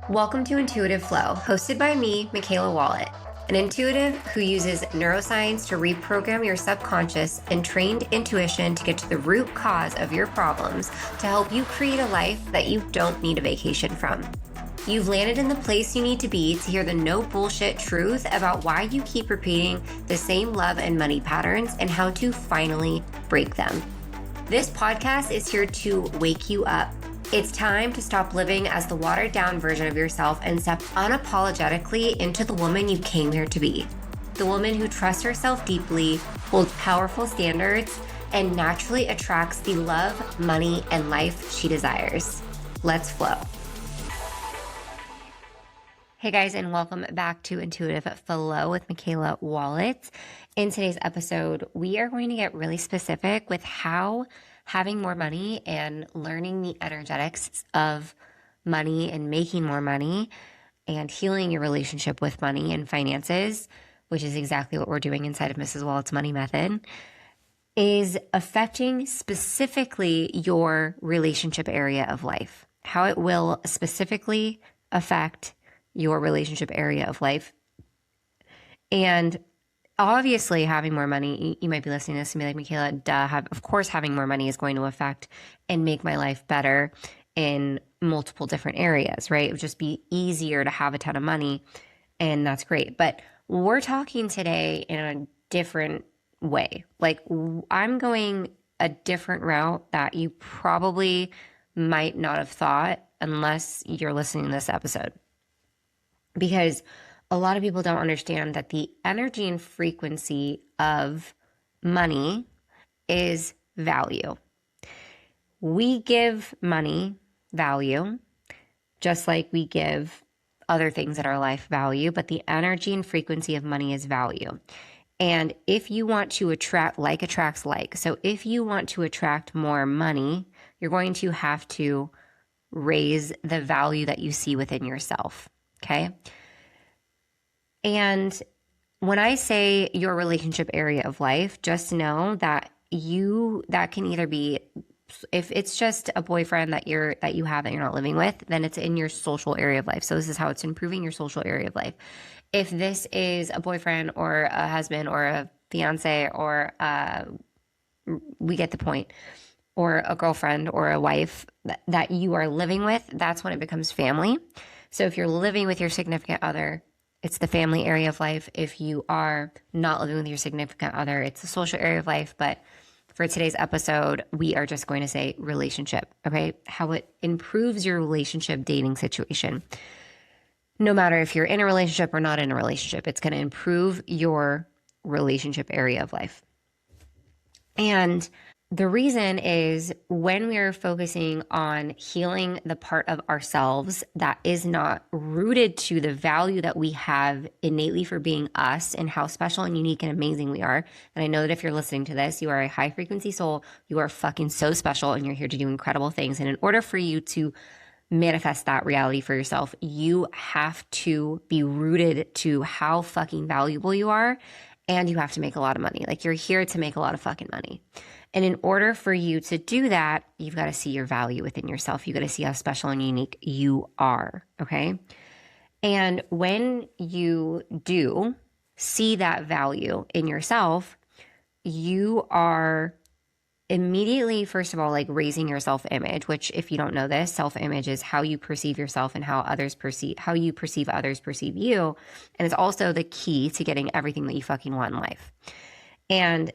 Welcome to Intuitive Flow, hosted by me, Mikaela Wallet, an intuitive who uses neuroscience to reprogram your subconscious and trained intuition to get to the root cause of your problems to help you create a life that you don't need a vacation from. You've landed in the place you need to be to hear the no bullshit truth about why you keep repeating the same love and money patterns and how to finally break them. This podcast is here to wake you up. It's time to stop living as the watered down version of yourself and step unapologetically into the woman you came here to be. The woman who trusts herself deeply, holds powerful standards, and naturally attracts the love, money, and life she desires. Let's flow. Hey guys, and welcome back to Intuitive Flow with Mikaela Wallet. In today's episode, we are going to get really specific with how having more money and learning the energetics of money and making more money and healing your relationship with money and finances, which is exactly what we're doing inside of Mrs. Wallet's Money Method, is affecting specifically your relationship area of life, how it will specifically affect your relationship area of life. And obviously, having more money, you might be listening to this and be like, Mikaela, of course, having more money is going to affect and make my life better in multiple different areas, right? It would just be easier to have a ton of money, and that's great. But we're talking today in a different way. Like, I'm going a different route that you probably might not have thought unless you're listening to this episode. Because a lot of people don't understand that the energy and frequency of money is value. We give money value, just like we give other things in our life value, but the energy and frequency of money is value. And if you want to attract, like attracts like. So if you want to attract more money, you're going to have to raise the value that you see within yourself. Okay. And when I say your relationship area of life, just know that that can either be, if it's just a boyfriend that you have that you're not living with, then it's in your social area of life. So this is how it's improving your social area of life. If this is a boyfriend or a husband or a fiance or we get the point, or a girlfriend or a wife that you are living with, that's when it becomes family. So if you're living with your significant other, it's the family area of life. If you are not living with your significant other, it's the social area of life. But for today's episode, we are just going to say relationship, okay? How it improves your relationship dating situation. No matter if you're in a relationship or not in a relationship, it's going to improve your relationship area of life. And the reason is when we are focusing on healing the part of ourselves that is not rooted to the value that we have innately for being us and how special and unique and amazing we are. And I know that if you're listening to this, you are a high frequency soul. You are fucking so special and you're here to do incredible things. And in order for you to manifest that reality for yourself, you have to be rooted to how fucking valuable you are. And you have to make a lot of money. Like, you're here to make a lot of fucking money. And in order for you to do that, you've got to see your value within yourself. You got to see how special and unique you are, okay? And when you do see that value in yourself, you are immediately, first of all, like raising your self-image, which if you don't know this, self-image is how you perceive yourself and how you perceive others perceive you. And it's also the key to getting everything that you fucking want in life. And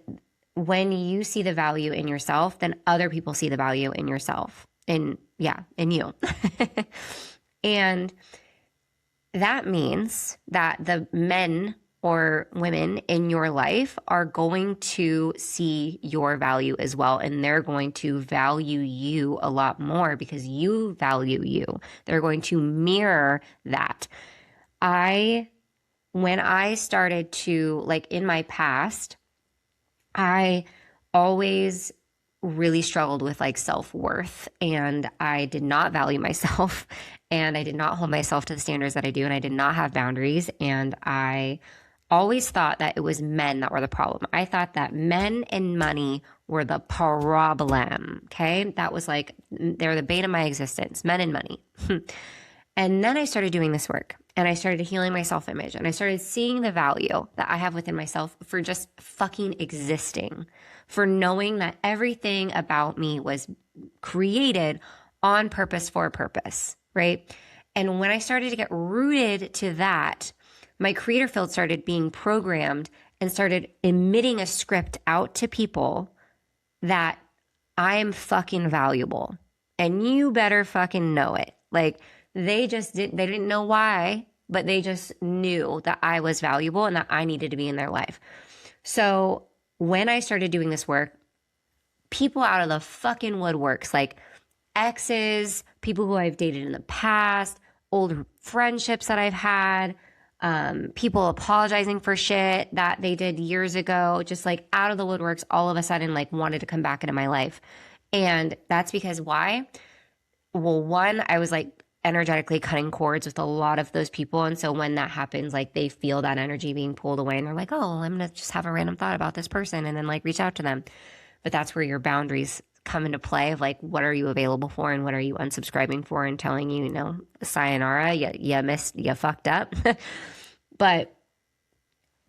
when you see the value in yourself, then other people see the value in yourself, in you. And that means that the men or women in your life are going to see your value as well. And they're going to value you a lot more because you value you. They're going to mirror that. When I started to, like, in my past, I always really struggled with like self-worth, and I did not value myself, and I did not hold myself to the standards that I do, and I did not have boundaries, and I always thought that it was men that were the problem. I thought that men and money were the problem. Okay. That was like, they're the bane of my existence, men and money. And then I started doing this work and I started healing my self image and I started seeing the value that I have within myself for just fucking existing, for knowing that everything about me was created on purpose for a purpose, right? And when I started to get rooted to that, my creator field started being programmed and started emitting a script out to people that I am fucking valuable and you better fucking know it. Like they didn't know why, but they just knew that I was valuable and that I needed to be in their life. So when I started doing this work, people out of the fucking woodworks, like exes, people who I've dated in the past, old friendships that I've had, people apologizing for shit that they did years ago, just like out of the woodworks, all of a sudden, like wanted to come back into my life. And that's because why? Well, one, I was like energetically cutting cords with a lot of those people. And so when that happens, like they feel that energy being pulled away and they're like, oh, I'm going to just have a random thought about this person and then like reach out to them. But that's where your boundaries come into play of like, what are you available for and what are you unsubscribing for and telling you, sayonara, you missed, you fucked up. But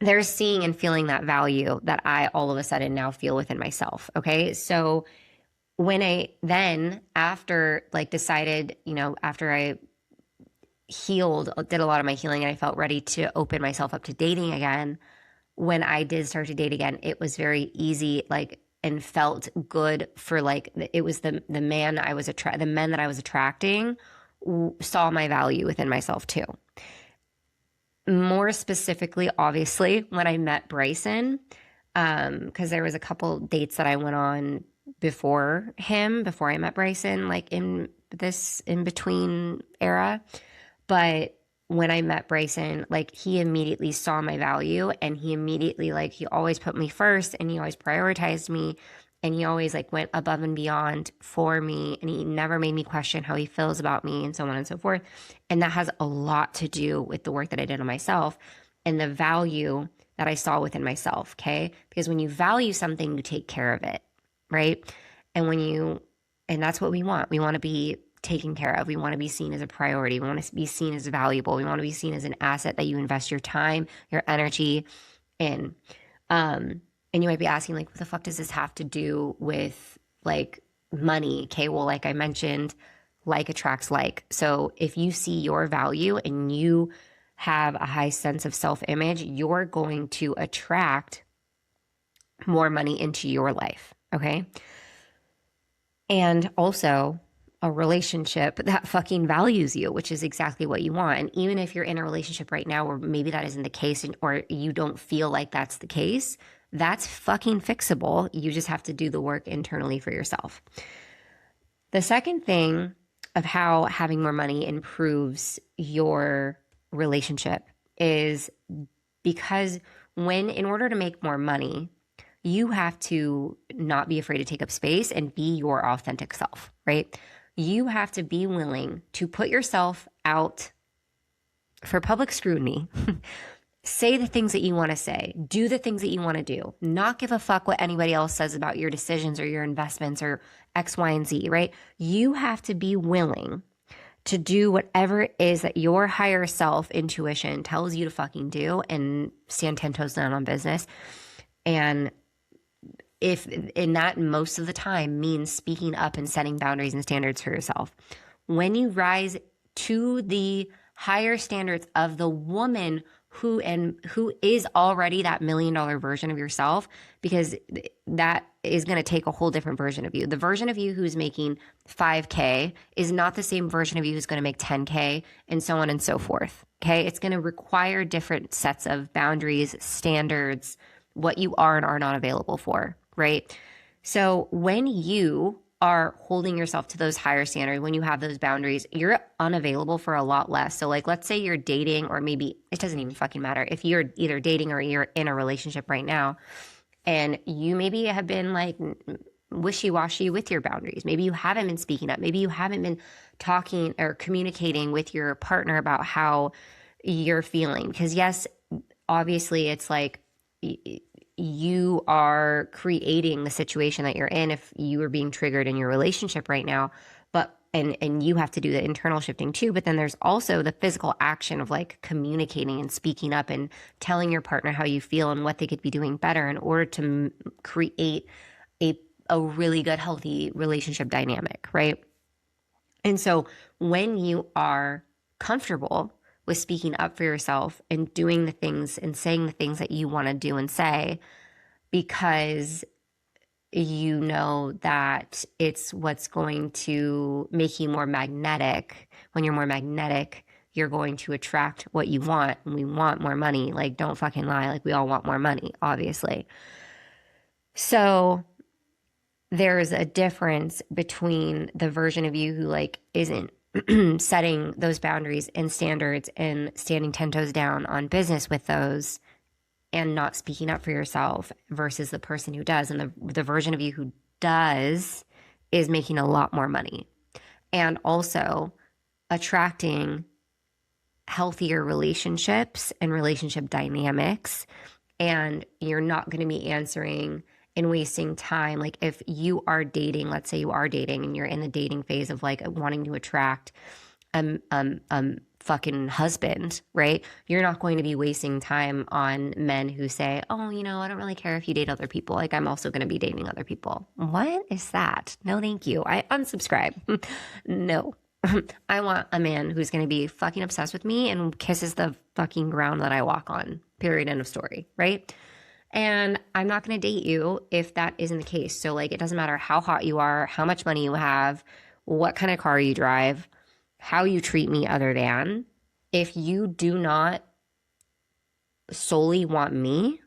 they're seeing and feeling that value that I all of a sudden now feel within myself. Okay. So when I then after like decided, after I healed, did a lot of my healing and I felt ready to open myself up to dating again, when I did start to date again, it was very easy, like, and felt good for like, it was the men that I was attracting saw my value within myself too. More specifically, obviously, when I met Bryson, because there was a couple dates that I went on before I met Bryson, like in between era. But when I met Bryson, like he immediately saw my value and he immediately, like, he always put me first and he always prioritized me and he always like went above and beyond for me and he never made me question how he feels about me and so on and so forth. And that has a lot to do with the work that I did on myself and the value that I saw within myself. Okay. Because when you value something, you take care of it. Right. And that's what we want. We want to be taken care of. We want to be seen as a priority. We want to be seen as valuable. We want to be seen as an asset that you invest your time, your energy in. And you might be asking, like, what the fuck does this have to do with like money? Okay, well, like I mentioned, like attracts like. So if you see your value and you have a high sense of self-image, you're going to attract more money into your life. Okay. And also a relationship that fucking values you, which is exactly what you want. And even if you're in a relationship right now where maybe that isn't the case or you don't feel like that's the case, that's fucking fixable. You just have to do the work internally for yourself. The second thing of how having more money improves your relationship is because in order to make more money, you have to not be afraid to take up space and be your authentic self, right? You have to be willing to put yourself out for public scrutiny, say the things that you want to say, do the things that you want to do, not give a fuck what anybody else says about your decisions or your investments or X, Y, and Z, right? You have to be willing to do whatever it is that your higher self intuition tells you to fucking do and stand 10 toes down on business. And if in that most of the time means speaking up and setting boundaries and standards for yourself. When you rise to the higher standards of the woman who is already that $1 million version of yourself, because that is going to take a whole different version of you. The version of you who's making 5K is not the same version of you who's going to make 10K and so on and so forth. Okay. It's going to require different sets of boundaries, standards, what you are and are not available for. Right? So when you are holding yourself to those higher standards, when you have those boundaries, you're unavailable for a lot less. So like, let's say you're dating, or maybe it doesn't even fucking matter if you're either dating or you're in a relationship right now and you maybe have been like wishy-washy with your boundaries. Maybe you haven't been speaking up. Maybe you haven't been talking or communicating with your partner about how you're feeling. Because yes, obviously it's like you are creating the situation that you're in if you are being triggered in your relationship right now. But and you have to do the internal shifting too. But then there's also the physical action of like communicating and speaking up and telling your partner how you feel and what they could be doing better in order to create a really good, healthy relationship dynamic, right? And so when you are comfortable with speaking up for yourself and doing the things and saying the things that you want to do and say, because you know that it's what's going to make you more magnetic. When you're more magnetic, you're going to attract what you want. And we want more money. Like, don't fucking lie. Like, we all want more money, obviously. So there's a difference between the version of you who like isn't setting those boundaries and standards and standing 10 toes down on business with those and not speaking up for yourself versus the person who does. And the version of you who does is making a lot more money and also attracting healthier relationships and relationship dynamics. And you're not going to be answering and wasting time. Like if you are dating, let's say you are dating and you're in the dating phase of like wanting to attract fucking husband, right? You're not going to be wasting time on men who say, oh, you know, I don't really care if you date other people. Like I'm also going to be dating other people. What is that? No, thank you. I unsubscribe. No. I want a man who's going to be fucking obsessed with me and kisses the fucking ground that I walk on. Period. End of story. Right? And I'm not going to date you if that isn't the case. So like, it doesn't matter how hot you are, how much money you have, what kind of car you drive, how you treat me other than, if you do not solely want me,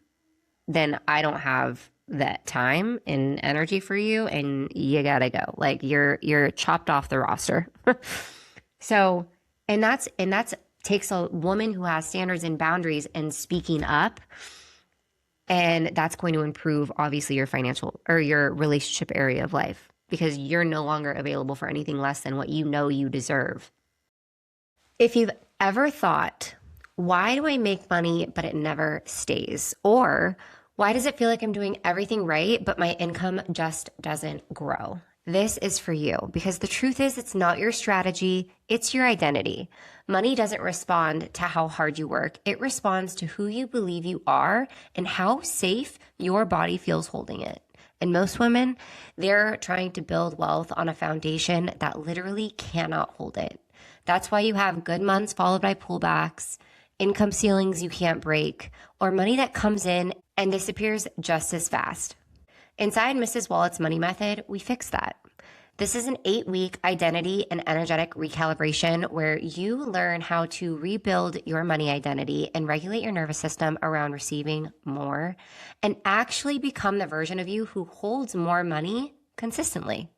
then I don't have that time and energy for you and you gotta go. Like you're chopped off the roster. So, and that's takes a woman who has standards and boundaries and speaking up. And that's going to improve, obviously, your financial or your relationship area of life because you're no longer available for anything less than what you know you deserve. If you've ever thought, why do I make money but it never stays? Or why does it feel like I'm doing everything right but my income just doesn't grow? This is for you because the truth is it's not your strategy, it's your identity. Money doesn't respond to how hard you work. It responds to who you believe you are and how safe your body feels holding it. And most women, they're trying to build wealth on a foundation that literally cannot hold it. That's why you have good months followed by pullbacks, income ceilings you can't break, or money that comes in and disappears just as fast. Inside Mrs. Wallet's Money Method, we fix that. This is an 8-week identity and energetic recalibration where you learn how to rebuild your money identity and regulate your nervous system around receiving more and actually become the version of you who holds more money consistently.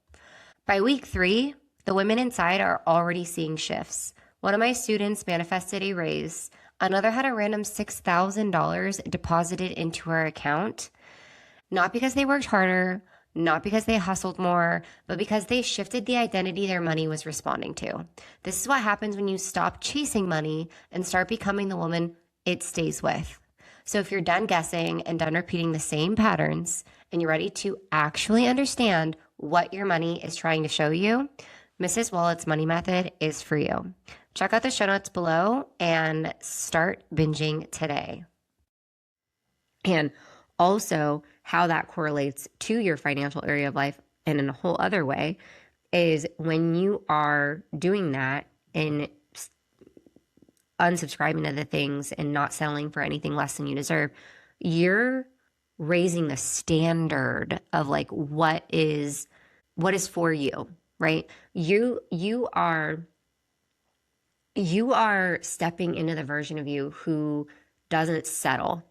By week 3, the women inside are already seeing shifts. One of my students manifested a raise. Another had a random $6,000 deposited into her account. Not because they worked harder, not because they hustled more, but because they shifted the identity their money was responding to. This is what happens when you stop chasing money and start becoming the woman it stays with. So if you're done guessing and done repeating the same patterns and you're ready to actually understand what your money is trying to show you, Mrs. Wallet's Money Method is for you. Check out the show notes below and start binging today. And also, how that correlates to your financial area of life and in a whole other way is when you are doing that and unsubscribing to the things and not settling for anything less than you deserve, you're raising the standard of like what is for you, right? You are stepping into the version of you who doesn't settle.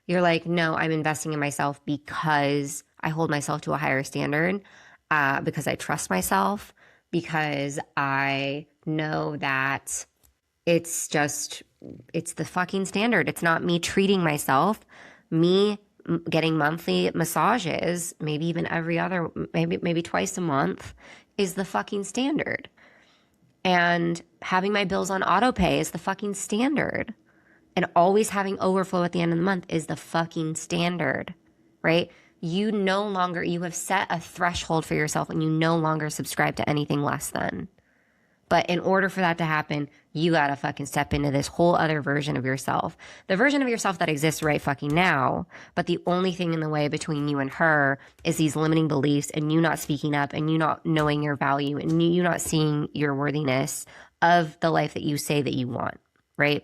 You're like, no, I'm investing in myself because I hold myself to a higher standard, because I trust myself, because I know that it's the fucking standard. It's not me treating myself, me getting monthly massages, maybe even maybe twice a month is the fucking standard. And having my bills on auto pay is the fucking standard. And always having overflow at the end of the month is the fucking standard, right? You no longer, you have set a threshold for yourself and you no longer subscribe to anything less than. But in order for that to happen, you gotta fucking step into this whole other version of yourself. The version of yourself that exists right fucking now, but the only thing in the way between you and her is these limiting beliefs and you not speaking up and you not knowing your value and you not seeing your worthiness of the life that you say that you want, right?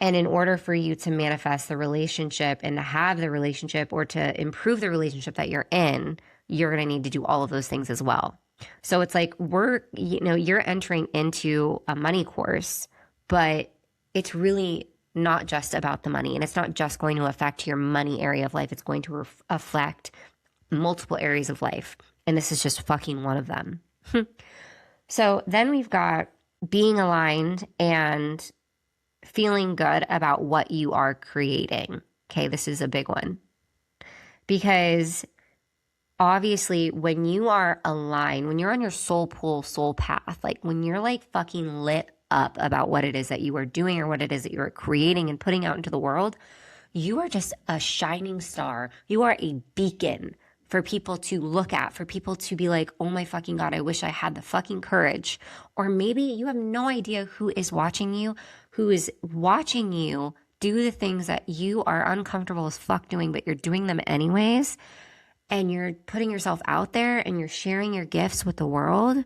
And in order for you to manifest the relationship and to have the relationship or to improve the relationship that you're in, you're going to need to do all of those things as well. So it's like you're entering into a money course, but it's really not just about the money and it's not just going to affect your money area of life. It's going to affect multiple areas of life. And this is just fucking one of them. So then we've got being aligned and feeling good about what you are creating. Okay, this is a big one. Because obviously, when you are aligned, when you're on your soul pool, soul path, like when you're like fucking lit up about what it is that you are doing or what it is that you're creating and putting out into the world, you are just a shining star. You are a beacon for people to look at, for people to be like, oh my fucking God, I wish I had the fucking courage. Or maybe you have no idea who is watching you do the things that you are uncomfortable as fuck doing, but you're doing them anyways. And you're putting yourself out there and you're sharing your gifts with the world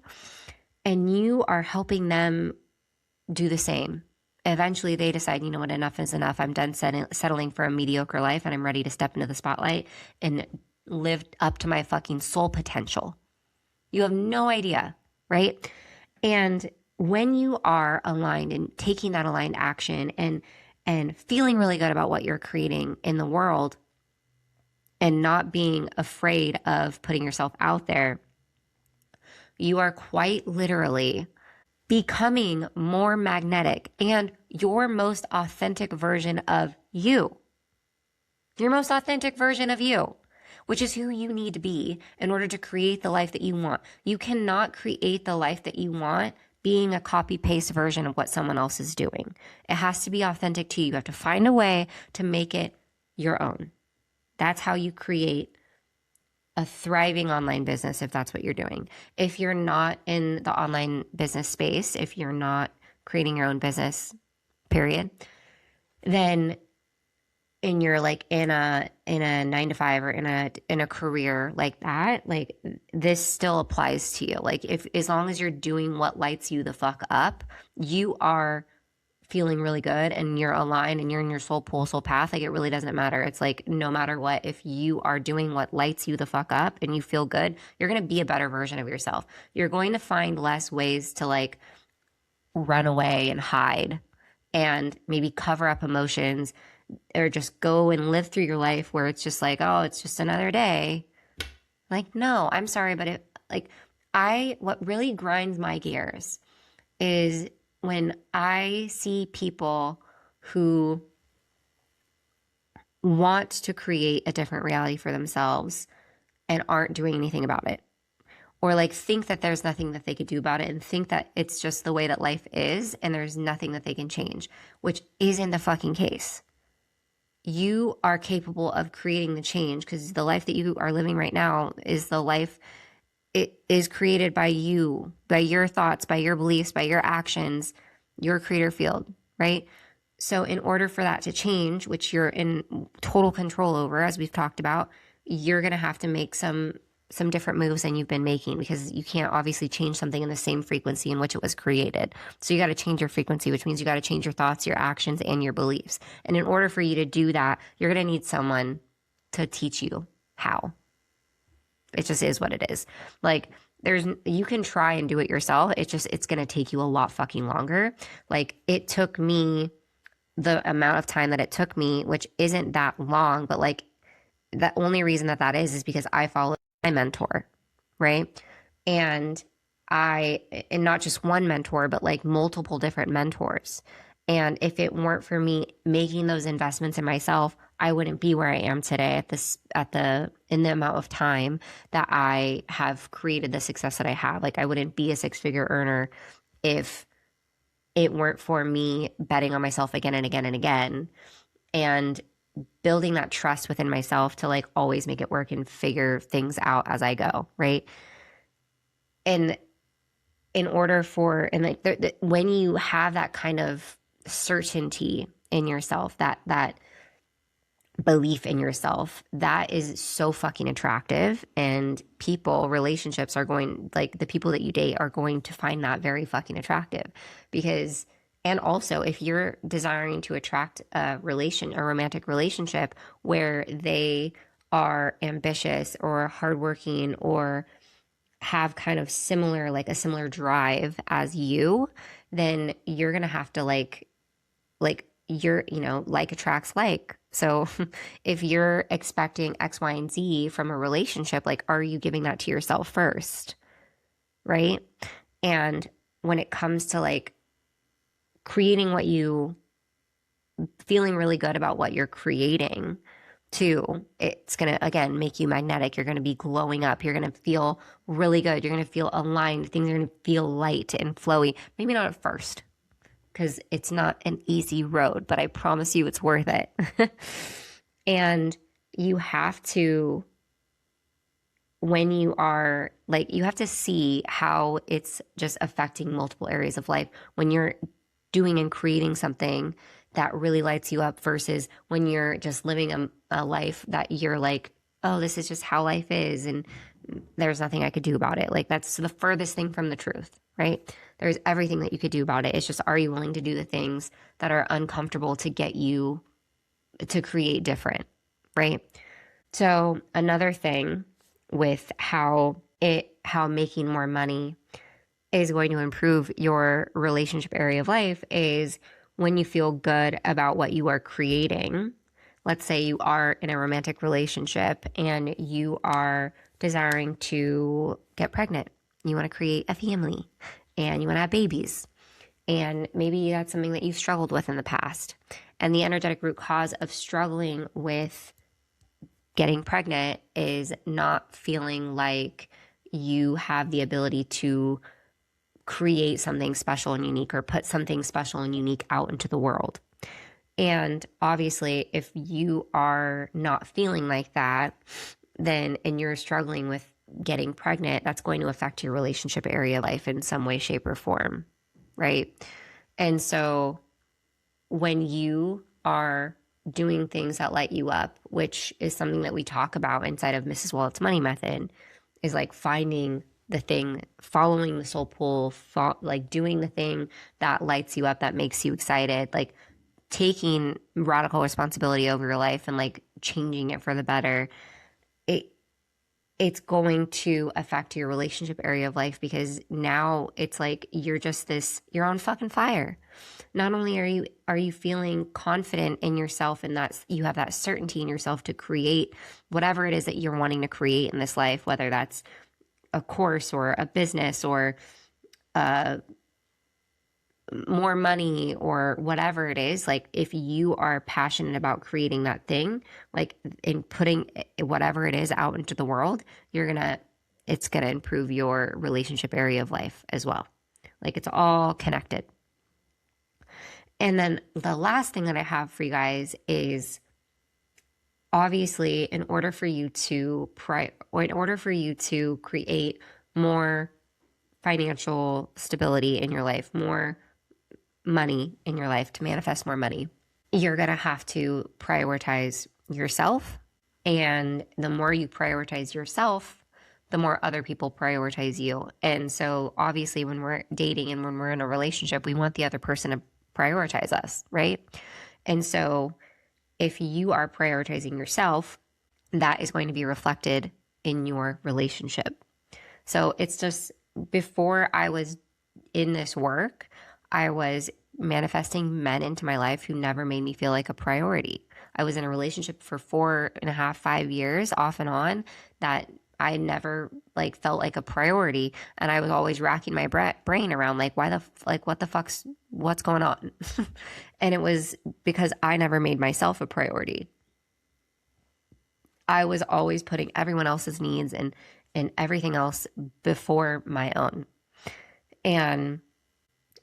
and you are helping them do the same. Eventually they decide, you know what, enough is enough. I'm done settling for a mediocre life and I'm ready to step into the spotlight and live up to my fucking soul potential. You have no idea, right? And when you are aligned and taking that aligned action and feeling really good about what you're creating in the world and not being afraid of putting yourself out there, you are quite literally becoming more magnetic and your most authentic version of you. Your most authentic version of you, which is who you need to be in order to create the life that you want. You cannot create the life that you want being a copy-paste version of what someone else is doing. It has to be authentic to you. You have to find a way to make it your own. That's how you create a thriving online business if that's what you're doing. If you're not in the online business space, if you're not creating your own business, period, then and you're like in a 9-to-5 or in a career like that, like this still applies to you. Like if as long as you're doing what lights you the fuck up, you are feeling really good and you're aligned and you're in your soul pool, soul path, like it really doesn't matter. It's like no matter what, if you are doing what lights you the fuck up and you feel good, you're going to be a better version of yourself. You're going to find less ways to like run away and hide and maybe cover up emotions or just go and live through your life where it's just like, oh, it's just another day. Like, no, I'm sorry, but what really grinds my gears is when I see people who want to create a different reality for themselves and aren't doing anything about it, or like think that there's nothing that they could do about it and think that it's just the way that life is and there's nothing that they can change, which isn't the fucking case. You are capable of creating the change because the life that you are living right now is the life. It is created by you, by your thoughts, by your beliefs, by your actions, your creator field, right? So in order for that to change, which you're in total control over, as we've talked about, you're going to have to make some different moves than you've been making because you can't obviously change something in the same frequency in which it was created. So you got to change your frequency, which means you got to change your thoughts, your actions, and your beliefs. And in order for you to do that, you're going to need someone to teach you how. It just is what it is. Like you can try and do it yourself. It's going to take you a lot fucking longer. Like it took me the amount of time that it took me, which isn't that long, but like the only reason that is because I followed my mentor, right? And not just one mentor, but like multiple different mentors. And if it weren't for me making those investments in myself, I wouldn't be where I am today in the amount of time that I have created the success that I have. Like I wouldn't be a 6-figure earner if it weren't for me betting on myself again and again and again and building that trust within myself to like always make it work and figure things out as I go, right? And in order for, and like when you have that kind of certainty in yourself, that belief in yourself, that is so fucking attractive. And people, relationships are going, like the people that you date are going to find that very fucking attractive because, and also if you're desiring to attract a romantic relationship where they are ambitious or hardworking or have kind of similar, like a similar drive as you, then you're going to have to like you're, like attracts like. So if you're expecting X, Y, and Z from a relationship, like, are you giving that to yourself first? Right. And when it comes to like creating feeling really good about what you're creating too, it's going to, again, make you magnetic. You're going to be glowing up. You're going to feel really good. You're going to feel aligned. Things are going to feel light and flowy. Maybe not at first, because it's not an easy road, but I promise you it's worth it. And you have to, when you are like, you have to see how it's just affecting multiple areas of life when you're doing and creating something that really lights you up versus when you're just living a life that you're like, oh, this is just how life is. And there's nothing I could do about it. Like, that's the furthest thing from the truth, right? There's everything that you could do about it. It's just, are you willing to do the things that are uncomfortable to get you to create different, right? So another thing with how making more money is going to improve your relationship area of life is when you feel good about what you are creating. Let's say you are in a romantic relationship and you are desiring to get pregnant. You want to create a family and you want to have babies. And maybe that's something that you've struggled with in the past. And the energetic root cause of struggling with getting pregnant is not feeling like you have the ability to create something special and unique or put something special and unique out into the world. And obviously, if you are not feeling like that, then and you're struggling with getting pregnant, that's going to affect your relationship area of life in some way, shape, or form, right? And so when you are doing things that light you up, which is something that we talk about inside of Mrs. Wallet's Money Method, is like finding the thing, following the soul pull, like doing the thing that lights you up, that makes you excited, like taking radical responsibility over your life and like changing it for the better. It's going to affect your relationship area of life because now it's like you're on fucking fire. Not only are you feeling confident in yourself and that you have that certainty in yourself to create whatever it is that you're wanting to create in this life, whether that's a course or a business or more money or whatever it is, like if you are passionate about creating that thing, like in putting whatever it is out into the world, it's gonna improve your relationship area of life as well. Like it's all connected. And then the last thing that I have for you guys is obviously in order for you to create more financial stability in your life, more money in your life, to manifest more money, you're going to have to prioritize yourself. And the more you prioritize yourself, the more other people prioritize you. And so obviously when we're dating and when we're in a relationship, we want the other person to prioritize us, right? And so if you are prioritizing yourself, that is going to be reflected in your relationship. So it's just, before I was in this work, I was manifesting men into my life who never made me feel like a priority. I was in a relationship for 4.5, 5 years off and on that I never like felt like a priority. And I was always racking my brain around like, what's going on? And it was because I never made myself a priority. I was always putting everyone else's needs and everything else before my own. And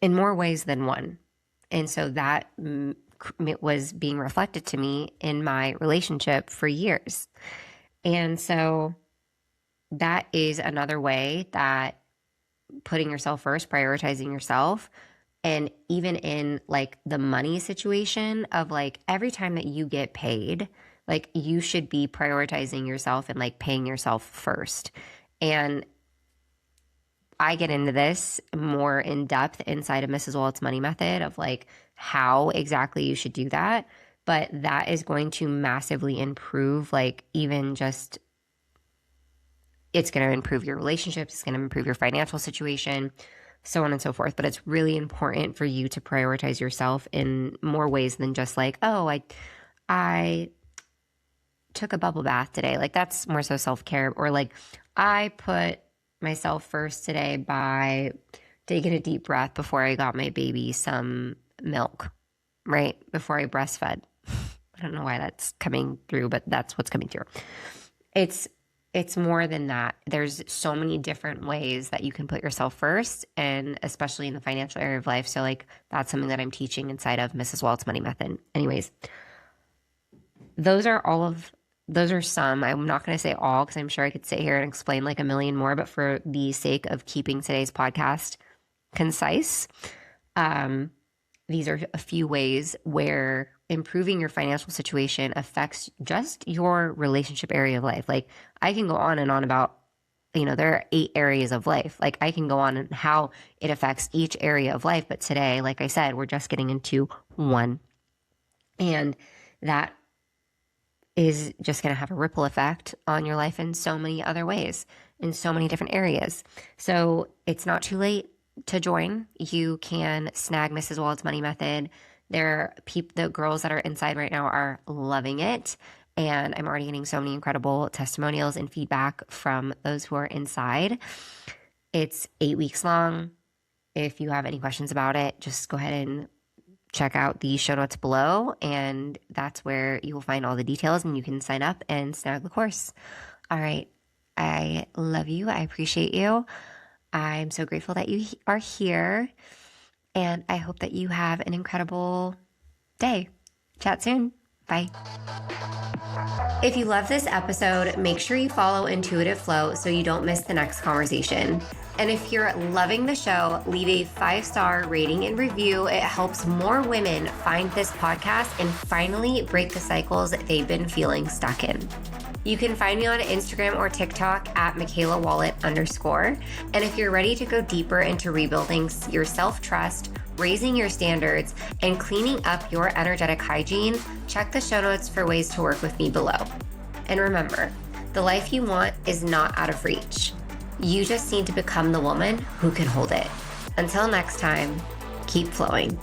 in more ways than one. And so that it was being reflected to me in my relationship for years. And so that is another way that putting yourself first, prioritizing yourself, and even in like the money situation of like every time that you get paid, like you should be prioritizing yourself and like paying yourself first. And I get into this more in depth inside of Mrs. Wallet's money method of like how exactly you should do that. But that is going to massively improve, like even just, it's going to improve your relationships. It's going to improve your financial situation, so on and so forth. But it's really important for you to prioritize yourself in more ways than just like, oh, I took a bubble bath today. Like that's more so self-care. Or like I put myself first today by taking a deep breath before I got my baby some milk, right? Before I breastfed. I don't know why that's coming through, but that's what's coming through. It's more than that. There's so many different ways that you can put yourself first, and especially in the financial area of life. So like that's something that I'm teaching inside of Mrs. Wallet's money method. Anyways, those are some. I'm not going to say all because I'm sure I could sit here and explain like a million more, but for the sake of keeping today's podcast concise, these are a few ways where improving your financial situation affects just your relationship area of life. Like I can go on and on about, there are 8 areas of life. Like I can go on and how it affects each area of life. But today, like I said, we're just getting into one. And that is just going to have a ripple effect on your life in so many other ways, in so many different areas. So it's not too late to join. You can snag Mrs. Wallet's money method. The girls that are inside right now are loving it. And I'm already getting so many incredible testimonials and feedback from those who are inside. It's 8 weeks long. If you have any questions about it, just go ahead and check out the show notes below, and that's where you will find all the details and you can sign up and snag the course. All right. I love you. I appreciate you. I'm so grateful that you are here, and I hope that you have an incredible day. Chat soon. Bye. If you love this episode, make sure you follow Intuitive Flow so you don't miss the next conversation. And if you're loving the show, leave a 5-star rating and review. It helps more women find this podcast and finally break the cycles they've been feeling stuck in. You can find me on Instagram or TikTok at Mikaela_. And if you're ready to go deeper into rebuilding your self-trust, raising your standards, and cleaning up your energetic hygiene, check the show notes for ways to work with me below. And remember, the life you want is not out of reach. You just need to become the woman who can hold it. Until next time, keep flowing.